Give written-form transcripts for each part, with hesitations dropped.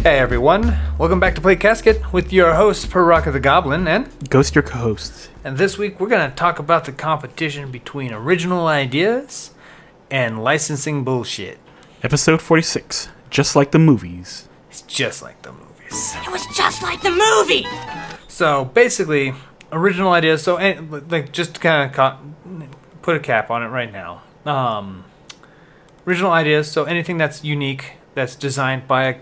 Hey everyone, welcome back to Play Casket with your host, Per Rock of the Goblin, and Ghost, your co-host. And this week we're going to talk about the competition between original ideas and licensing bullshit. Episode 46, just like the movies. It's just like the movies. It was just like the movie! So basically, original ideas, just to kind of put a cap on it right now. Original ideas, so anything that's unique, that's designed by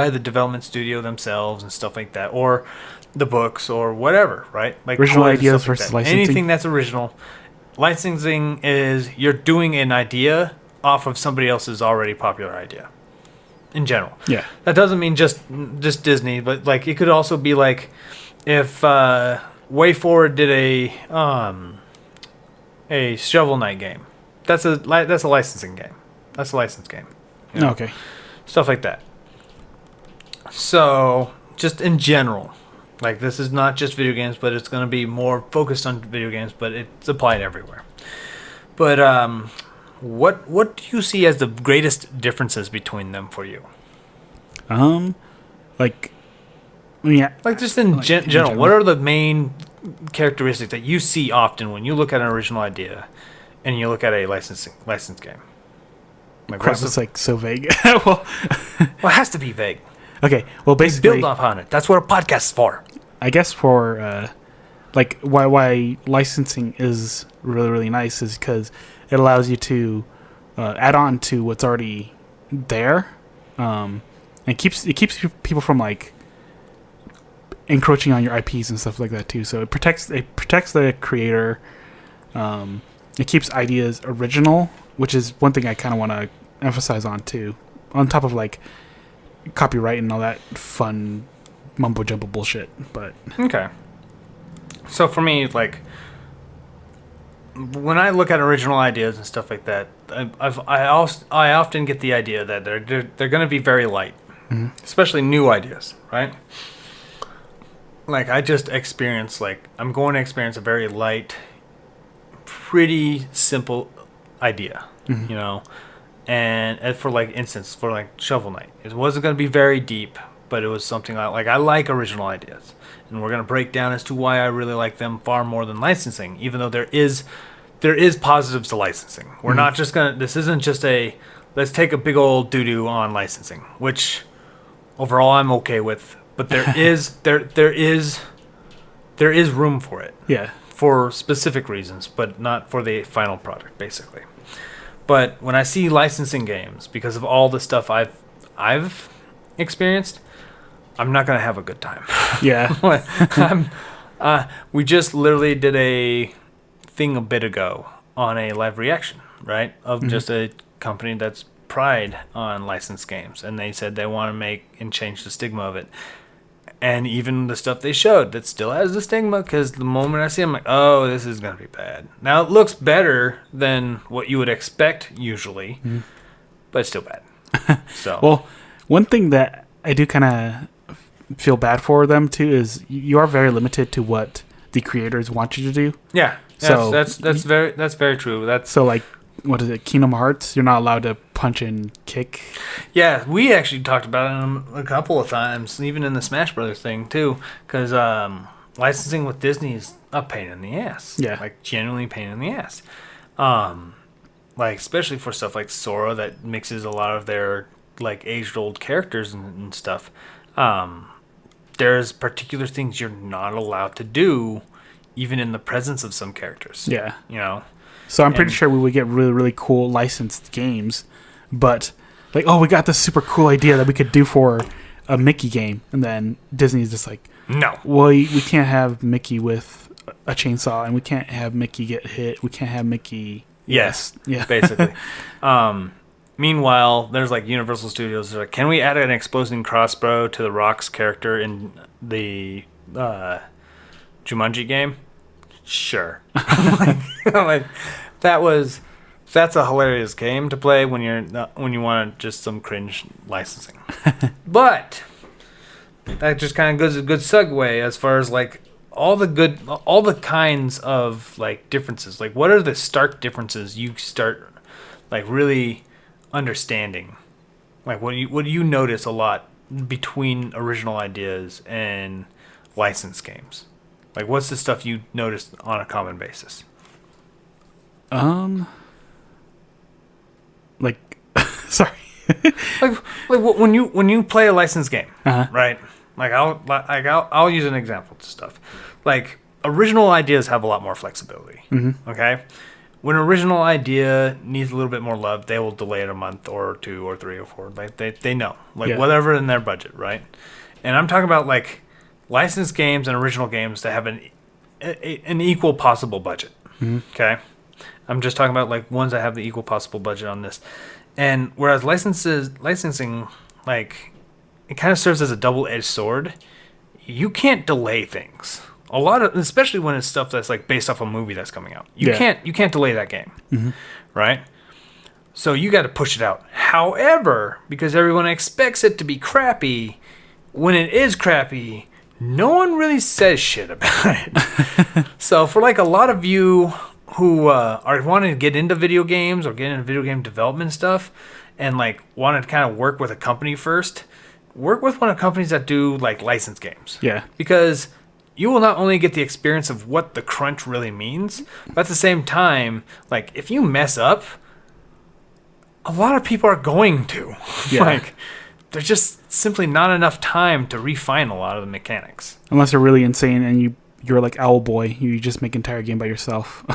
the development studio themselves and stuff like that, or the books or whatever, right? Like original ideas versus licensing. Anything that's original. Licensing is you're doing an idea off of somebody else's already popular idea. In general. Yeah. That doesn't mean just Disney, but like it could also be like if Way Forward did a Shovel Knight game. That's a licensing game. That's a licensed game. You know? Okay. Stuff like that. So, just in general, like this is not just video games, but it's going to be more focused on video games, but it's applied everywhere. But what do you see as the greatest differences between them for you? Like just in general, what are the main characteristics that you see often when you look at an original idea and you look at a licensed game? Like, crap, it's like so vague. Well, it has to be vague. Okay, well, basically, build off on it. That's what a podcast is for. I guess for why licensing is really, really nice is because it allows you to add on to what's already there. It keeps people from like encroaching on your IPs and stuff like that too. So it protects the creator. It keeps ideas original, which is one thing I kind of want to emphasize on too. On top of like copyright and all that fun mumbo jumbo bullshit, but okay. So for me, like when I look at original ideas and stuff like that, I often get the idea that they're going to be very light, especially new ideas, right? Like I just experienced, I'm going to experience a very light, pretty simple idea, you know. And for instance, for Shovel Knight, it wasn't going to be very deep, but it was something I like original ideas, and we're going to break down as to why I really like them far more than licensing, even though there is positives to licensing. We're not just going to, this isn't just let's take a big old doo-doo on licensing, which overall I'm okay with, but there is room for it. yeah. For specific reasons, but not for the final product, basically. But when I see licensing games, because of all the stuff I've experienced, I'm not gonna have a good time. Yeah. We just literally did a thing a bit ago on a live reaction, right? Of just a company that's pride on licensed games, and they said they want to make and change the stigma of it. And even the stuff they showed that still has the stigma, because the moment I see it, I'm like, oh, this is going to be bad. Now, it looks better than what you would expect usually, but it's still bad. So, Well, one thing that I do kind of feel bad for them, too, is you are very limited to what the creators want you to do. yeah, So- that's very true. So, like, what is it, Kingdom Hearts? You're not allowed to punch and kick. Yeah, we actually talked about it a couple of times, even in the Smash Brothers thing too, because licensing with Disney is a pain in the ass. Yeah. Genuinely pain in the ass. Especially for stuff like Sora that mixes a lot of their aged-old characters and stuff. There's particular things you're not allowed to do, even in the presence of some characters. Yeah. You know. So I'm pretty sure we would get really, really cool licensed games, but we got this super cool idea that we could do for a Mickey game, and then Disney's just like, no. well, we can't have Mickey with a chainsaw, and we can't have Mickey get hit. We can't have Mickey. Yes. Yeah. Basically. Meanwhile, there's Universal Studios. They're like, can we add an exploding crossbow to the Rock's character in the Jumanji game? Sure. That's a hilarious game to play when you want just some cringe licensing. But that just kind of goes a good segue as far as all the kinds of differences. What are the stark differences you start really understanding? What do you notice a lot between original ideas and licensed games? Like, what's the stuff you notice on a common basis? Like, sorry. like when you play a licensed game, Uh-huh. right? I'll use an example to stuff. Like, original ideas have a lot more flexibility. Mm-hmm. Okay, when an original idea needs a little bit more love, they will delay it a month or two or three or four. Like they know, like Yeah. whatever in their budget, right? And I'm talking about like licensed games and original games that have an equal possible budget. Mm-hmm. Okay, I'm just talking about like ones that have the equal possible budget on this. And whereas licensing, like, it kind of serves as a double-edged sword. You can't delay things. Especially when it's stuff that's like based off a movie that's coming out. You can't delay that game, right? So you got to push it out. However, because everyone expects it to be crappy, when it is crappy, no one really says shit about it. So for like a lot of you who are wanting to get into video games or get into video game development stuff and like want to kind of work with a company first, work with one of the companies that do like licensed games. Yeah. Because you will not only get the experience of what the crunch really means, but at the same time, like if you mess up, a lot of people are going to. Yeah. Like there's just simply not enough time to refine a lot of the mechanics. Unless they're really insane and you're like Owlboy, you just make an entire game by yourself.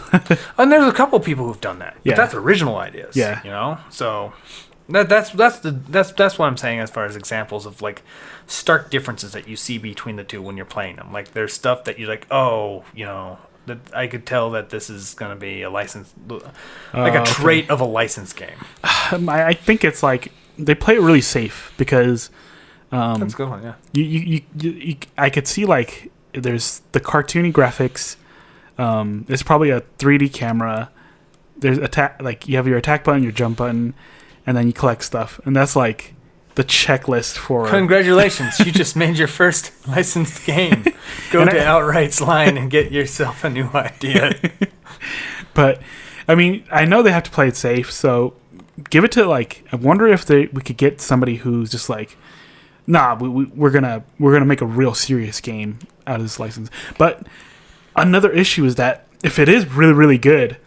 And there's a couple people who've done that. Yeah. But that's original ideas. Yeah. You know? So that's what I'm saying as far as examples of like stark differences that you see between the two when you're playing them. Like there's stuff that you're like, oh, you know, that I could tell that this is going to be a license, like a trait of a licensed game. I think it's like they play it really safe because That's a good one, yeah. I could see like there's the cartoony graphics. There's probably a 3D camera. There's like you have your attack button, your jump button, and then you collect stuff, and that's like the checklist for. Congratulations, you just made your first licensed game. Go to Outright's line and get yourself a new idea. But I mean, I know they have to play it safe, so give it to like. I wonder if we could get somebody who's just like, nah, we're gonna make a real serious game out of this license. But another issue is that if it is really, really good,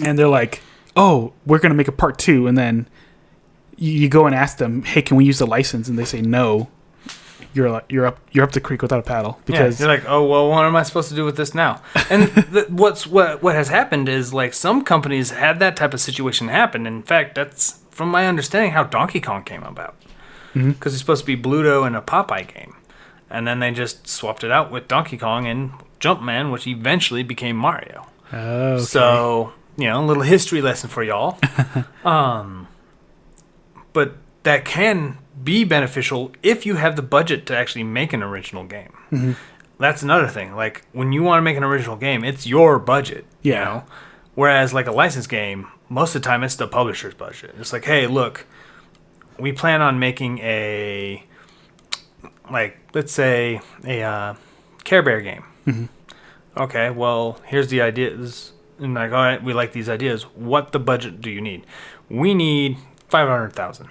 and they're like, oh, we're going to make a part 2, and then you go and ask them, hey, can we use the license? And they say no. You're up the creek without a paddle, because you're like, oh well, what am I supposed to do with this now? And what has happened is like some companies had that type of situation happen. In fact, that's from my understanding how Donkey Kong came about, because it's supposed to be Bluto in a Popeye game, and then they just swapped it out with Donkey Kong and Jumpman, which eventually became Mario. Oh, okay. So, you know, a little history lesson for y'all. But that can be beneficial if you have the budget to actually make an original game. Mm-hmm. That's another thing. Like, when you want to make an original game, it's your budget. Yeah. You know? Whereas, like, a licensed game, most of the time it's the publisher's budget. It's like, hey, look, we plan on making a, like, let's say, a Care Bear game. Mm-hmm. Okay, well, here's the ideas. And like, all right, we like these ideas. What the budget do you need? We need $500,000.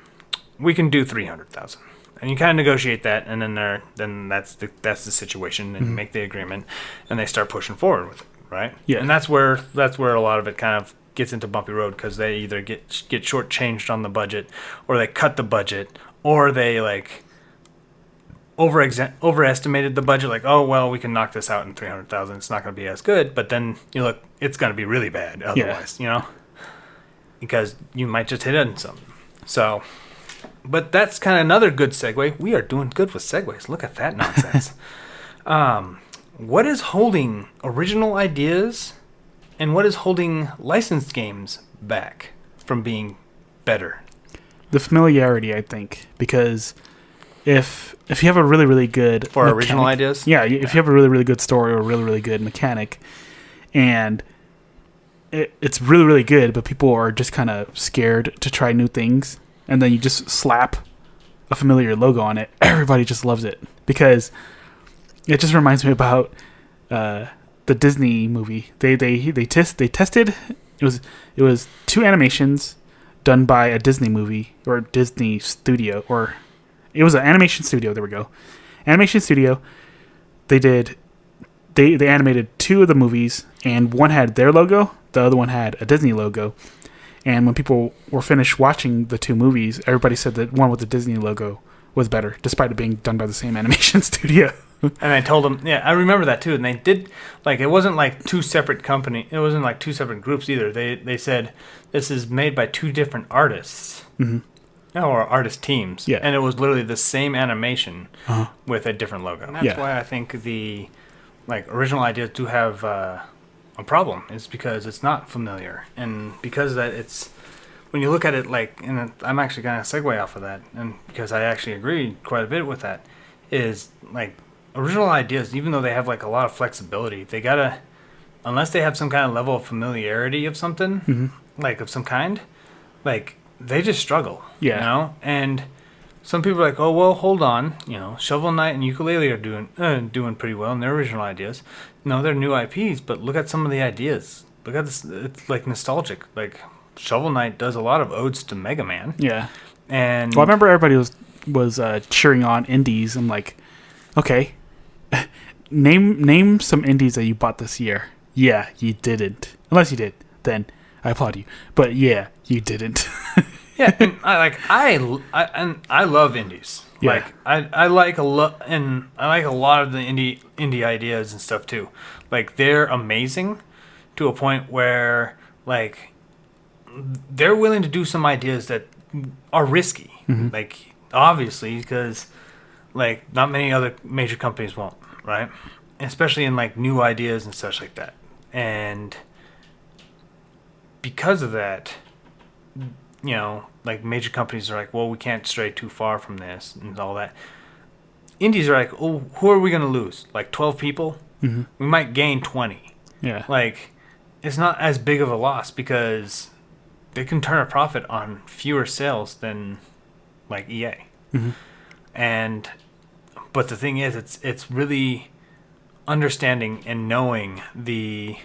We can do $300,000. And you kind of negotiate that, and then that's the situation, and make the agreement, and they start pushing forward with it, right? Yeah. And that's where a lot of it kind of gets into bumpy road, because they either get shortchanged on the budget, or they cut the budget, or they like overestimated the budget. Like, oh well, we can knock this out in $300,000. It's not going to be as good, but then you look, it's going to be really bad otherwise. You know, because you might just hit on something. So. But that's kind of another good segue. We are doing good with segues. Look at that nonsense. What is holding original ideas and what is holding licensed games back from being better? The familiarity, I think, because if you have a really, really good for original ideas, if you have a really, really good story or a really, really good mechanic, and it's really, really good, but people are just kind of scared to try new things. And then you just slap a familiar logo on it. Everybody just loves it, because it just reminds me about the Disney movie. They tested. It was 2 animations done by a Disney movie or Disney studio, or It was an animation studio. There we go. Animation studio. They animated 2 of the movies, and one had their logo, the other one had a Disney logo. And when people were finished watching the 2 movies, everybody said that one with the Disney logo was better, despite it being done by the same animation studio. And I told them, yeah, I remember that too. And they did, like, it wasn't like 2 separate it wasn't like 2 separate groups either. They said this is made by 2 different artists, or artist teams. Yeah. And it was literally the same animation with a different logo. And that's why I think the original ideas do have a problem. Is because it's not familiar, and because that it's when you look at it and I'm actually going to segue off of that, and because I actually agree quite a bit with that, is like original ideas, even though they have like a lot of flexibility, they gotta, unless they have some kind of level of familiarity of something, like of some kind, like they just struggle. Yeah. You know? And some people are like, oh well, hold on, Shovel Knight and Ukulele are doing pretty well in their original ideas. No, they're new IPs, but look at some of the ideas. Look at this, it's like nostalgic. Like Shovel Knight does a lot of odes to Mega Man. Yeah. And well, I remember everybody was cheering on indies. I'm like, okay, name some indies that you bought this year. Yeah, you didn't. Unless you did, then I applaud you. But yeah, you didn't. Yeah, and I love indies. Yeah. Like I like a lot, and I like a lot of the indie ideas and stuff too. Like they're amazing to a point where like they're willing to do some ideas that are risky. Like obviously because like not many other major companies won't, right? Especially in like new ideas and such like that. And because of that, like major companies are like, well, we can't stray too far from this and all that. Indies are like, oh, who are we going to lose? Like 12 people? We might gain 20. Yeah. Like, it's not as big of a loss because they can turn a profit on fewer sales than like EA. But the thing is, it's really understanding and knowing the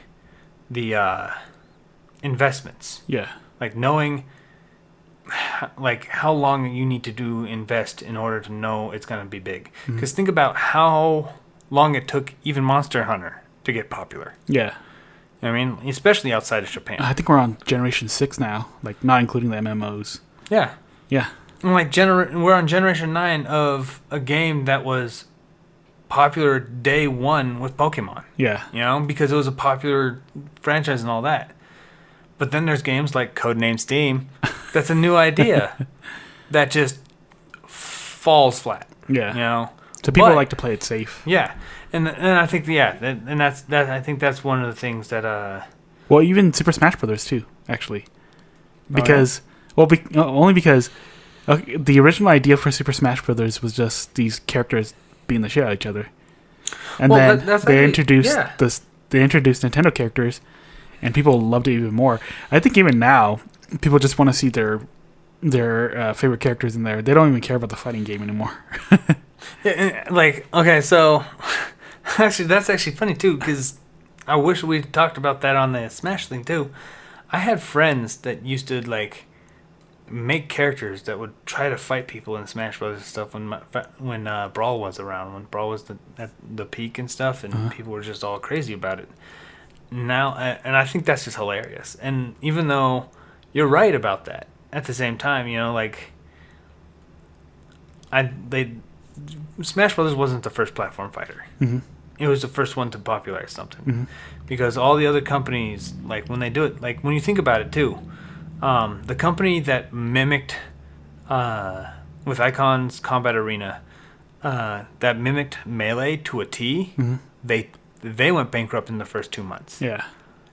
investments. Yeah. Like knowing like how long you need to invest in order to know it's going to be big. Because think about how long it took even Monster Hunter to get popular. Yeah. I mean, especially outside of Japan. I think we're on Generation 6 now, like not including the MMOs. Yeah. Yeah. And like we're on Generation 9 of a game that was popular day 1 with Pokemon. Yeah. Because it was a popular franchise and all that. But then there's games like Codename Steam that's a new idea that just falls flat. Yeah. So people like to play it safe. Yeah. And I think and I think that's one of the things that well, even Super Smash Brothers too, actually. Because only because the original idea for Super Smash Brothers was just these characters beating the shit out of each other. And then they introduced they introduced Nintendo characters, and people loved it even more. I think even now, people just want to see their favorite characters in there. They don't even care about the fighting game anymore. Okay, so actually that's actually funny too, because I wish we talked about that on the Smash thing too. I had friends that used to like make characters that would try to fight people in Smash Brothers and stuff when Brawl was around, when Brawl was at the peak and stuff, and people were just all crazy about it. Now, and I think that's just hilarious. And even though you're right about that, at the same time, Smash Brothers wasn't the first platform fighter. It was the first one to popularize something, because all the other companies, like when they do it, like when you think about it too, the company that mimicked with Icon's Combat Arena, that mimicked Melee to a T, they went bankrupt in the first 2 months. Yeah.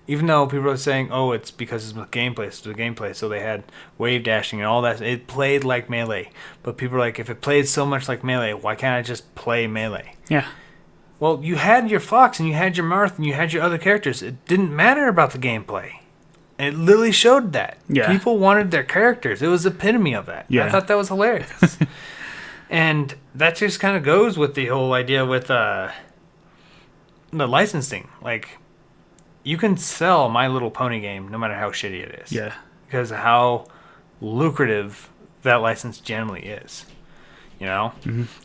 Even though people are saying, oh, it's because it's the gameplay, so they had wave dashing and all that. It played like Melee. But people are like, if it played so much like Melee, why can't I just play Melee? Yeah. Well, you had your Fox and you had your Marth and you had your other characters. It didn't matter about the gameplay. It literally showed that. Yeah. People wanted their characters. It was the epitome of that. Yeah. I thought that was hilarious. And that just kind of goes with the whole idea with the licensing. Like, you can sell My Little Pony game no matter how shitty it is. Yeah. Because of how lucrative that license generally is. You know,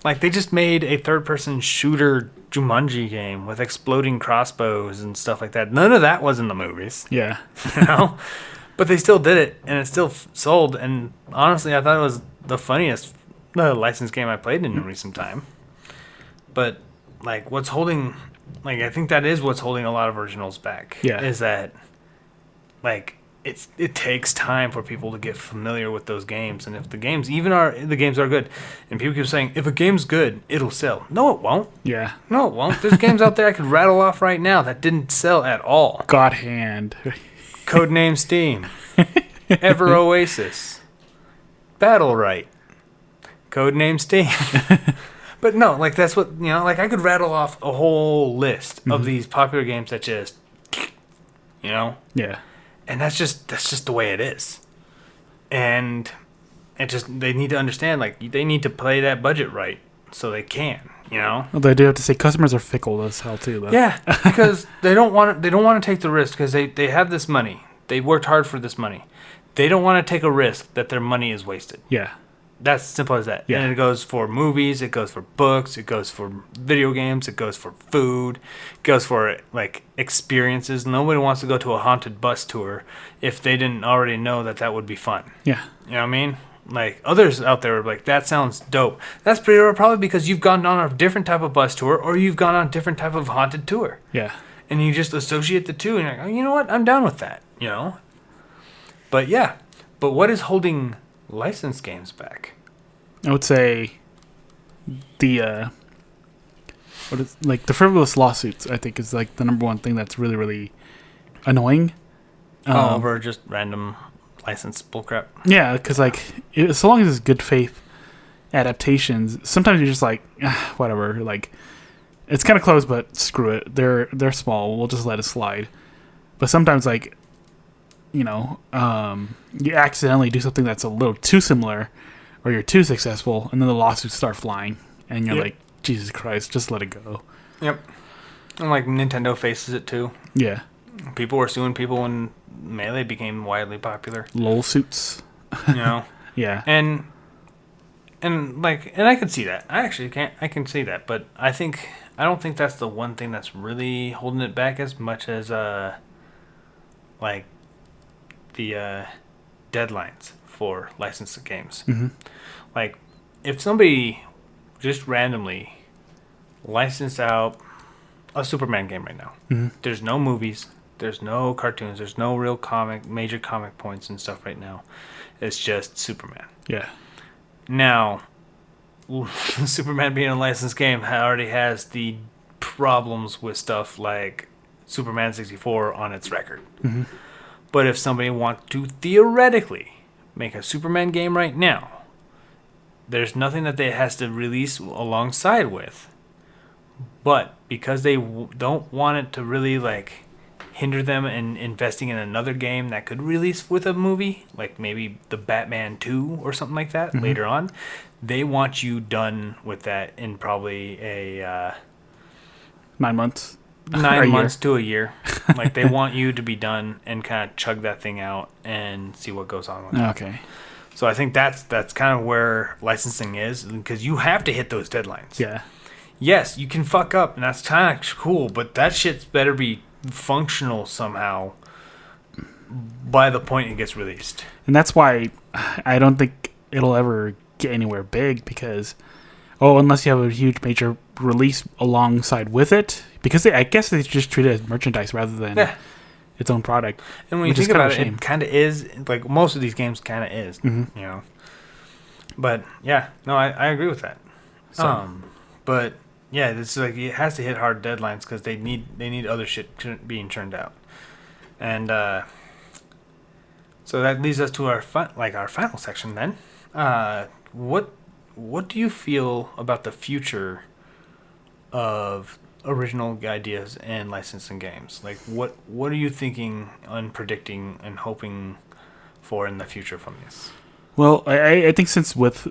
like they just made a third-person shooter Jumanji game with exploding crossbows and stuff like that. None of that was in the movies, Yeah. you know, but they still did it, and it still sold. And honestly, I thought it was the funniest licensed game I played in recent time. But like, what's holding, like, I think that is what's holding a lot of originals back. Yeah. Is that like it takes time for people to get familiar with those games, and if the games are good, and people keep saying if a game's good, it'll sell. No, it won't. Yeah. No, it won't. There's games out there I could rattle off right now that didn't sell at all. God Hand. Codename Steam, Ever Oasis, Battle Right, Codename Steam. But no, like that's what like I could rattle off a whole list of these popular games that just, Yeah. and that's just the way it is, and they need to understand, like, they need to play that budget right so they can, Well, they do have to say customers are fickle as hell too, though. Yeah, because they don't want to take the risk because they have this money. They worked hard for this money. They don't want to take a risk that their money is wasted. Yeah. That's simple as that. Yeah. And it goes for movies, it goes for books, it goes for video games, it goes for food, it goes for, like, experiences. Nobody wants to go to a haunted bus tour if they didn't already know that would be fun. Yeah. You know what I mean? Like, others out there are like, that sounds dope. That's probably because you've gone on a different type of bus tour, or you've gone on a different type of haunted tour. Yeah. And you just associate the two, and you're like, oh, you know what? I'm down with that, But yeah. But what is holding licensed games back? I would say the the frivolous lawsuits, I think, is like the number one thing that's really, really annoying. Over just random license bullcrap. Yeah, because so long as it's good faith adaptations, sometimes you're just like, whatever. Like, it's kind of close, but screw it. They're small. We'll just let it slide. But sometimes, like, you accidentally do something that's a little too similar, or you're too successful, and then the lawsuits start flying, and you're like, Jesus Christ, just let it go. Yep. And like Nintendo faces it too. Yeah. People were suing people when Melee became widely popular. LOL suits. Yeah. And I can see that. I can see that, but I don't think that's the one thing that's really holding it back as much as like the deadlines for licensed games. Mm-hmm. Like, if somebody just randomly licensed out a Superman game right now, there's no movies, there's no cartoons, there's no real major comic points and stuff right now. It's just Superman. Yeah. Now, Superman being a licensed game already has the problems with stuff like Superman 64 on its record. Mm-hmm. But if somebody wants to theoretically make a Superman game right now, there's nothing that they has to release alongside with. But because they don't want it to really, like, hinder them in investing in another game that could release with a movie, like maybe the Batman 2 or something like that later on, they want you done with that in probably a 9 months. 9 months to a year. Like, they want you to be done and kind of chug that thing out and see what goes on with it. Okay. So I think that's kind of where licensing is, because you have to hit those deadlines. Yeah. Yes, you can fuck up, and that's kind of cool, but that shit's better be functional somehow by the point it gets released. And that's why I don't think it'll ever get anywhere big, because unless you have a huge major release alongside with it, because I guess they just treat it as merchandise rather than its own product. And when you think about it, it kind of is, like most of these games kind of is, But yeah, no, I agree with that. So. But yeah, it's like it has to hit hard deadlines because they need other shit being churned out, and so that leads us to our final section. Then, what do you feel about the future of original ideas and licensing games? Like, what are you thinking and predicting and hoping for in the future from this? Well, I think since with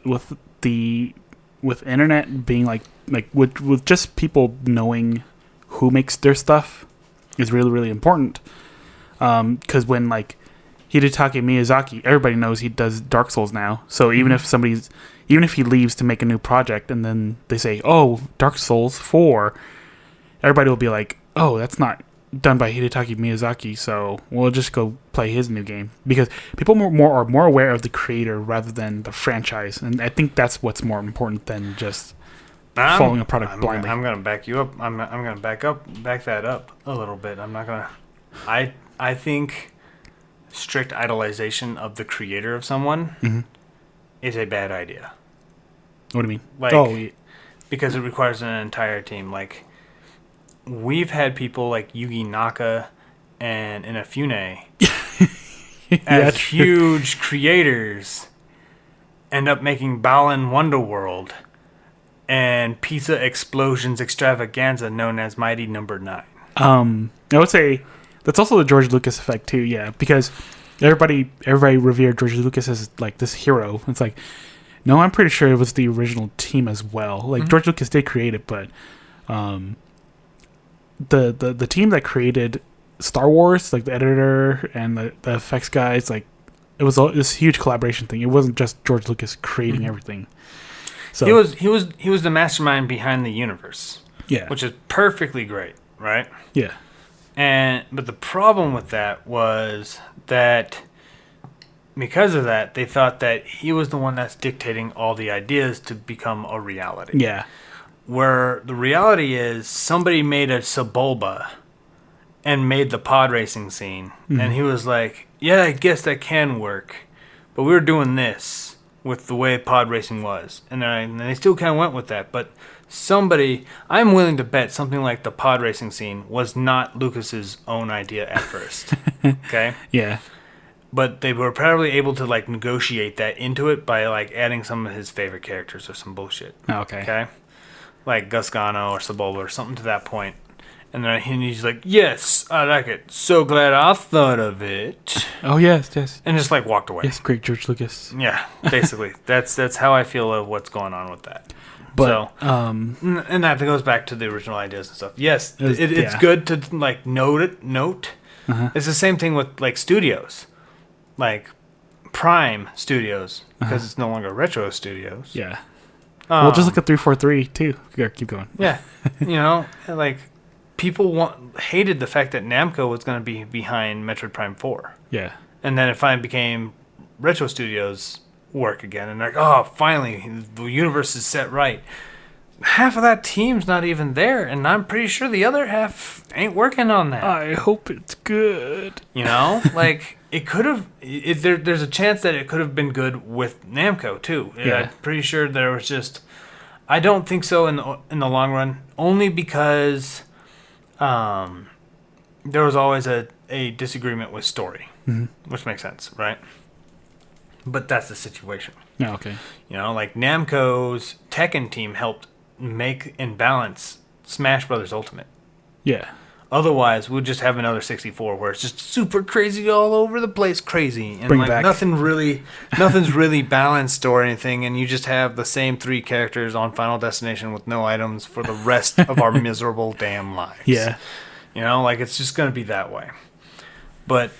internet being like with just people knowing who makes their stuff is really, really important. Because when like Hidetaka Miyazaki, everybody knows he does Dark Souls now. So even if somebody's even if he leaves to make a new project, and then they say, "Oh, Dark Souls 4," everybody will be like, "Oh, that's not done by Hidetaka Miyazaki, so we'll just go play his new game," because people are more aware of the creator rather than the franchise, and I think that's what's more important than just following a product blindly. I'm gonna back you up. I'm gonna back that up a little bit. I'm not gonna. I think strict idolization of the creator of someone is a bad idea. What do you mean? Like, because it requires an entire team. Like, we've had people like Yugi Naka and Inafune as huge creators end up making Balan Wonderworld and Pizza Explosions Extravaganza known as Mighty Number 9. I would say that's also the George Lucas effect too, yeah, because everybody revered George Lucas as like this hero. It's like, no, I'm pretty sure it was the original team as well. Like George Lucas did create it, but the team that created Star Wars, like the editor and the effects guys, like it was this huge collaboration thing. It wasn't just George Lucas creating everything. So he was the mastermind behind the universe. Yeah. Which is perfectly great, right? Yeah. But the problem with that was that because of that, they thought that he was the one that's dictating all the ideas to become a reality. Yeah. Where the reality is somebody made a Sebulba and made the pod racing scene. And he was like, yeah, I guess that can work. But we were doing this with the way pod racing was. And they still kind of went with that. But I'm willing to bet something like the pod racing scene was not Lucas's own idea at first. Okay? Yeah. But they were probably able to like negotiate that into it by like adding some of his favorite characters or some bullshit. Okay. Okay? Like Gusgano or Sebulba or something to that point. And then he's like, yes, I like it. So glad I thought of it. Oh, yes. And just like walked away. Yes, great George Lucas. Yeah, basically. that's how I feel of what's going on with that. But, and that goes back to the original ideas and stuff. Yes, it's yeah. good to like note. It's the same thing with like studios. Like Prime Studios, because it's no longer Retro Studios. Yeah. Well, just look at 343 too. Keep going. Yeah. Like people hated the fact that Namco was going to be behind Metroid Prime 4. Yeah. And then it finally became Retro Studios work again. And they're like, oh, finally, the universe is set right. Half of that team's not even there, and I'm pretty sure the other half ain't working on that. I hope it's good. Like, it could have... There's a chance that it could have been good with Namco, too. Yeah. I'm pretty sure there was just... I don't think so in the long run, only because there was always a disagreement with story, which makes sense, right? But that's the situation. Yeah, okay. Like Namco's Tekken team helped make and balance Smash Brothers Ultimate. Yeah. Otherwise, we'll just have another 64 where it's just super crazy all over the place, crazy, and Bring like back. nothing's really balanced or anything, and you just have the same 3 characters on Final Destination with no items for the rest of our miserable damn lives. Yeah. Like it's just gonna be that way. But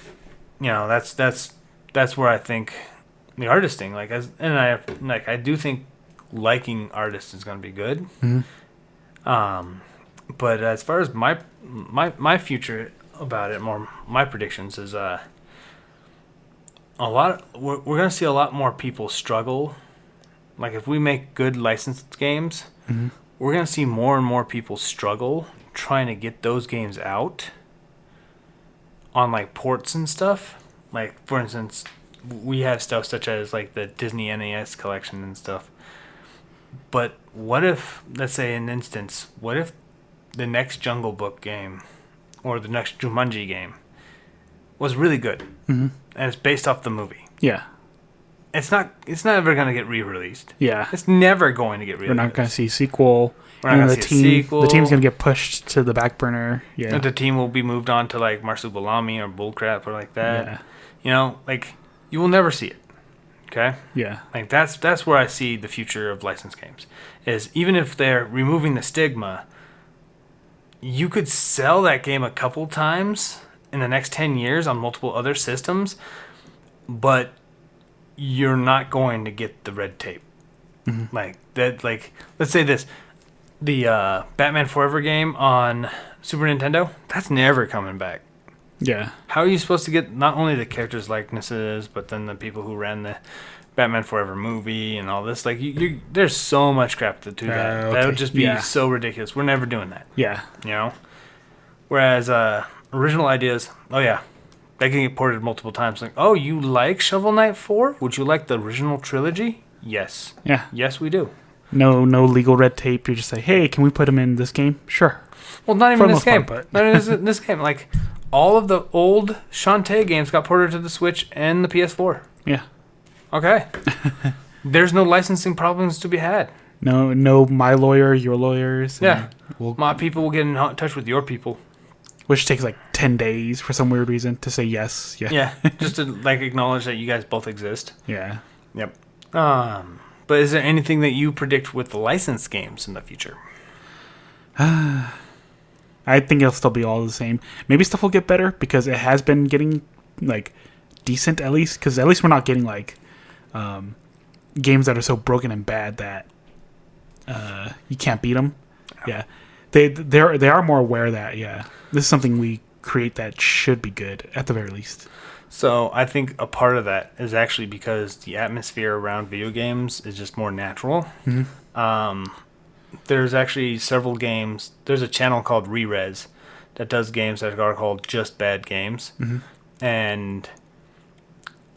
that's where I think the artisting, I do think liking artists is gonna be good. But as far as my future about it, my predictions is we're gonna see a lot more people struggle. Like if we make good licensed games, we're gonna see more and more people struggle trying to get those games out on like ports and stuff. Like for instance, we have stuff such as like the Disney NES collection and stuff. But what if, let's say an instance, what if the next Jungle Book game or the next Jumanji game was really good and it's based off the movie? Yeah. It's not ever going to get re-released. Yeah. It's never going to get re-released. We're not going to see a sequel. We're not going to see a sequel. The team's going to get pushed to the back burner. Yeah. And the team will be moved on to like Marsupilami or bullcrap or like that. Yeah. Like you will never see it. Okay? Yeah. Like that's where I see the future of licensed games. Is even if they're removing the stigma, you could sell that game a couple times in the next 10 years on multiple other systems, but you're not going to get the red tape. Like that. Like let's say this, the Batman Forever game on Super Nintendo. That's never coming back. Yeah. How are you supposed to get not only the characters' likenesses, but then the people who ran the Batman Forever movie and all this? Like, there's so much crap to do that. Okay. That would just be Yeah. so ridiculous. We're never doing that. Yeah. You know? Whereas original ideas, oh yeah, they can get ported multiple times. Like, oh, you like Shovel Knight 4? Would you like the original trilogy? Yes. Yeah. Yes, we do. No legal red tape. You just say, hey, can we put him in this game? Sure. Well, not For even the this most game. part, but- Not even this game. Like, all of the old Shantae games got ported to the Switch and the PS4. Yeah. Okay. There's no licensing problems to be had. No, my lawyer, your lawyers. Yeah. We'll, My people will get in touch with your people. which takes like 10 days for some weird reason to say yes. Yeah. Yeah. Just to like acknowledge that you guys both exist. Yeah. Yep. But is there anything that you predict with the licensed games in the future? I think it'll still be all the same. Maybe stuff will get better because it has been getting like decent at least. Because at least we're not getting like games that are so broken and bad that you can't beat them. Yeah, they are more aware that this is something we create that should be good at the very least. So I think a part of that is actually because the atmosphere around video games is just more natural. There's actually several games. There's a channel called Re-Res that does games that are called Just Bad Games. And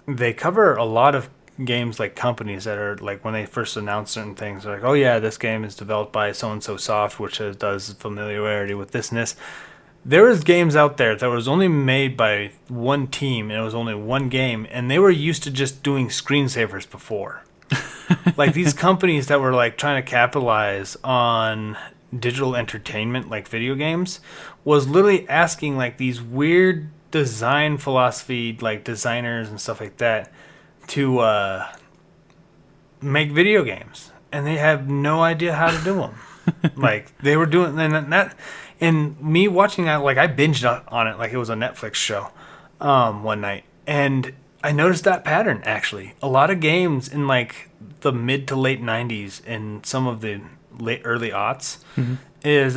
they cover a lot of games like companies that are like when they first announce certain things, they're like, oh yeah, this game is developed by so-and-so Soft, which does familiarity with this and this. There was games out there that was only made by one team and it was only one game, and they were used to just doing screensavers before. Like these companies that were like trying to capitalize on digital entertainment like video games was literally asking like these weird design philosophy like designers and stuff like that to make video games, and they have no idea how to do them. Like they were doing and me watching that, like I binged on it like it was a Netflix show one night, and I noticed that pattern actually. A lot of games in like the mid to late 90s and some of the early aughts is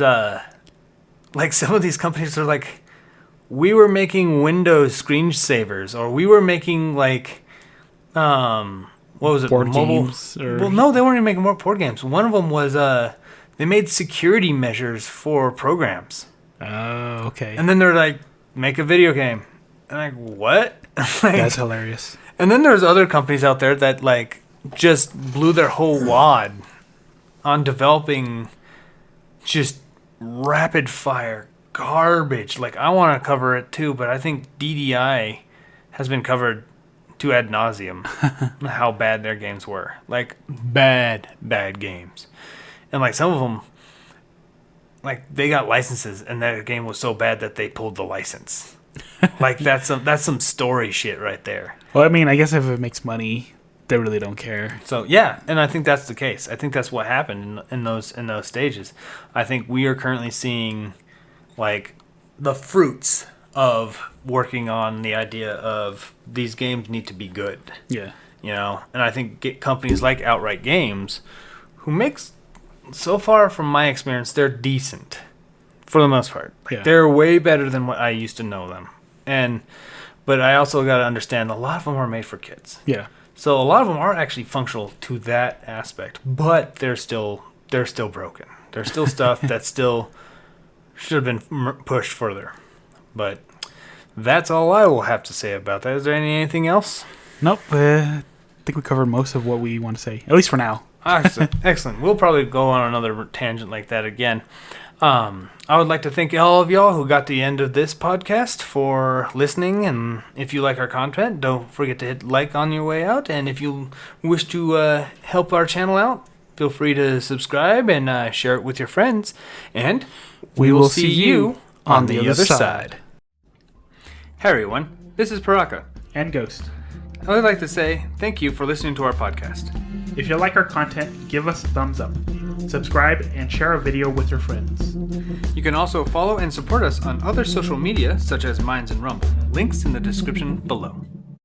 like some of these companies are like, we were making Windows screensavers, or we were making like what was it, Board mobile games or... Well, no, they weren't even making more board games. One of them was they made security measures for programs. Oh, okay. And then they're like, make a video game. And I'm like, what? Like, That's hilarious. and then there's other companies out there that like just blew their whole wad on developing just rapid fire garbage. Like I want to cover it too, but I think DDI has been covered to ad nauseum how bad their games were. Like bad games. And like some of them, like they got licenses and that game was so bad that they pulled the license. Like that's some story shit right there. Well, I mean, I guess if it makes money, they really don't care. So yeah, and I think that's the case. I think that's what happened in those stages. I think we are currently seeing like the fruits of working on the idea of these games need to be good. Yeah. You know, and I think companies like Outright Games, who makes, so far from my experience, they're decent for the most part. Like, Yeah. they're way better than what I used to know them. But I also got to understand a lot of them are made for kids. Yeah. So a lot of them are actually functional to that aspect, but they're still broken. There's still stuff that still should have been pushed further. But that's all I will have to say about that. Is there anything else? Nope. I think we covered most of what we want to say, at least for now. Excellent. We'll probably go on another tangent like that again. I would like to thank all of y'all who got to the end of this podcast for listening. And if you like our content, don't forget to hit like on your way out. And if you wish to help our channel out, feel free to subscribe and share it with your friends. And we will see you on the other side. Hey everyone, this is Paraka. And Ghost. I would like to say thank you for listening to our podcast. If you like our content, give us a thumbs up. Subscribe and share our video with your friends. You can also follow and support us on other social media such as Minds and Rumble. Links in the description below.